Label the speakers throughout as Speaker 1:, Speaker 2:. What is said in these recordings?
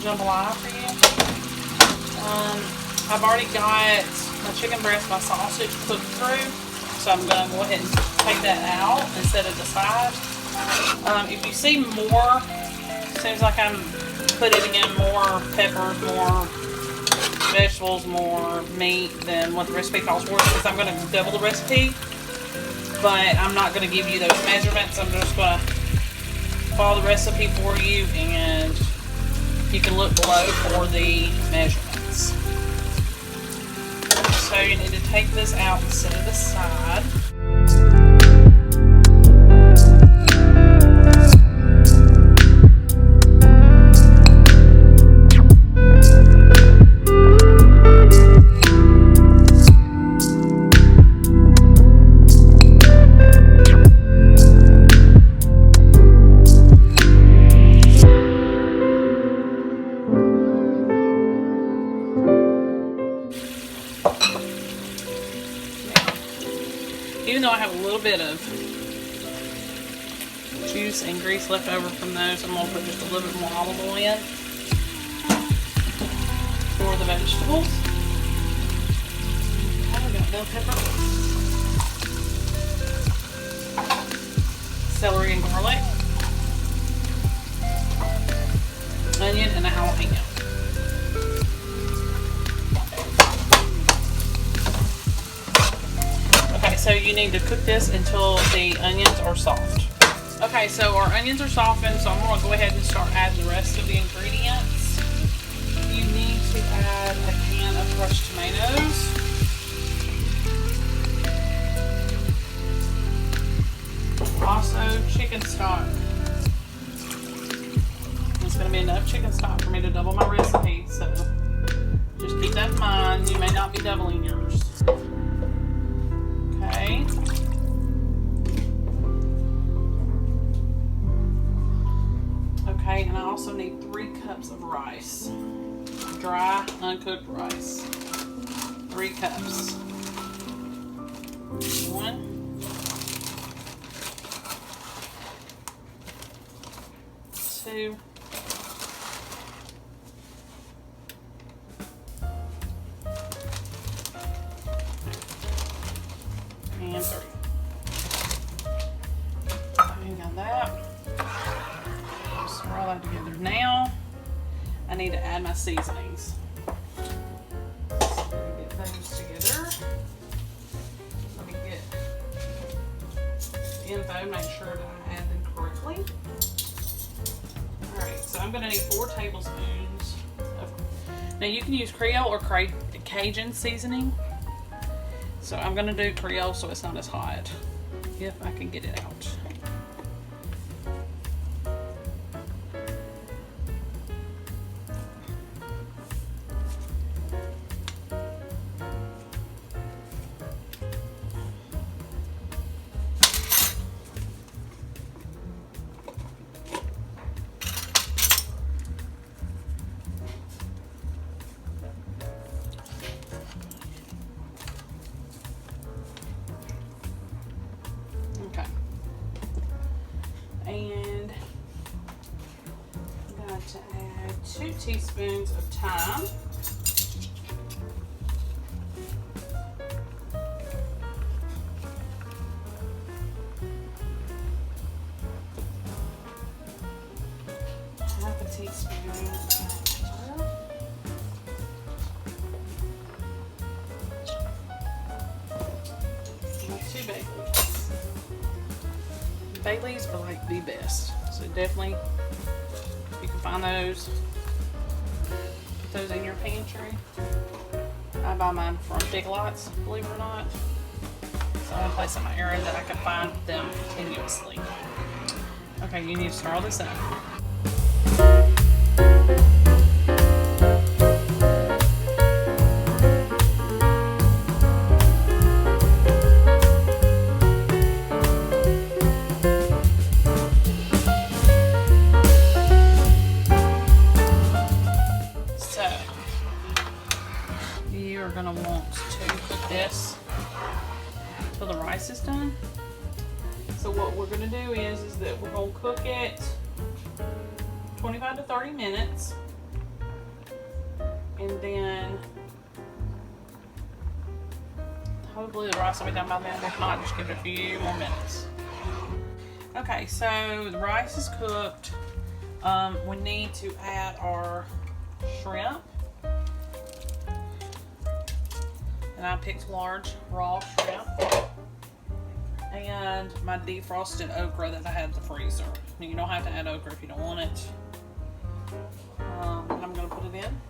Speaker 1: jambalaya for you. I've already got my chicken breast, my sausage cooked through, so I'm going to go ahead and take that out and set it aside. If you see more, seems like I'm putting in more peppers, more vegetables, more meat than what the recipe calls for, because I'm going to double the recipe, but I'm not going to give you those measurements. I'm just going to follow the recipe for you, and you can look below for the measurements. So you need to take this out and set it aside. Even though I have a little bit of juice and grease left over from those, I'm going to put just a little bit more olive oil in for the vegetables. I've got bell pepper, celery and garlic, onion, and a jalapeno. So you need to cook this until the onions are soft. Okay, so our onions are softened, so I'm going to go ahead and start adding the rest of the ingredients. You need to add a can of crushed tomatoes. Also, chicken stock. It's going to be enough chicken stock for me to double my recipe, so just keep that in mind. You may not be doubling yours. Okay. Okay, and I also need 3 cups of rice. Dry, uncooked rice. 3 cups. 1. 2. And 3. I got that. Stir all that together. Now I need to add my seasonings. So let me get those together. Let me get the info, make sure that I add them correctly. Alright, so I'm going to need 4 tablespoons of, now you can use Creole or Cajun seasoning. So I'm going to do Creole so it's not as hot, if I can get it out. Okay. And I'm going to add 2 teaspoons of thyme. Half a teaspoon of pepper. 2 bay leaves. Bay leaves are like the best, so definitely you can find those. Put those in your pantry. I buy mine from Big Lots, believe it or not. It's the only place in my area that I can find them continuously. Okay, you need to stir all this up. You're going to want to cook this till the rice is done. So what we're going to do is that we're going to cook it 25 to 30 minutes. And then hopefully the rice will be done by then. If not, just give it a few more minutes. Okay, so the rice is cooked. We need to add our shrimp. And I picked large raw shrimp. And my defrosted okra that I had in the freezer. Now, you don't have to add okra if you don't want it. I'm going to put it in.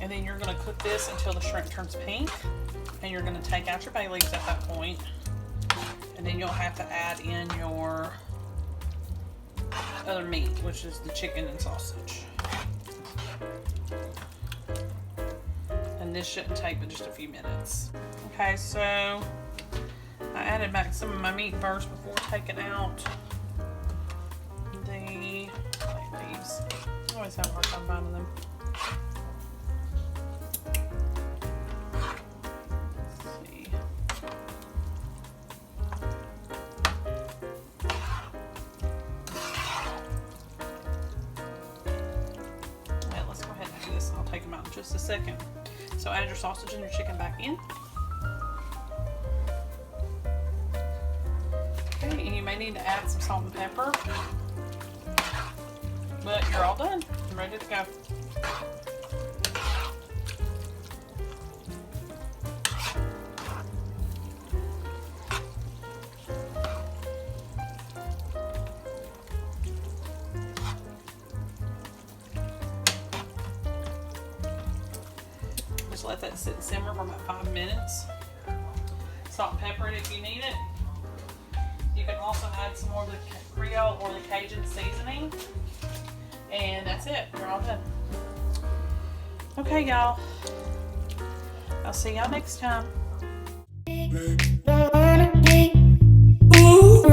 Speaker 1: And then you're going to cook this until the shrimp turns pink. And you're going to take out your bay leaves at that point. And then you'll have to add in your other meat, which is the chicken and sausage. And this shouldn't take but just a few minutes. Okay, so I added back some of my meat first before taking out the bay leaves. I always have a hard time finding them. Just a second. So add your sausage and your chicken back in. Okay, and you may need to add some salt and pepper. But you're all done. I'm ready to go. Just let that sit and simmer for about 5 minutes. Salt and pepper it if you need it. You can also add some more of the Creole or the Cajun seasoning. And that's it. You're all done. Okay, y'all. I'll see y'all next time.
Speaker 2: Ooh,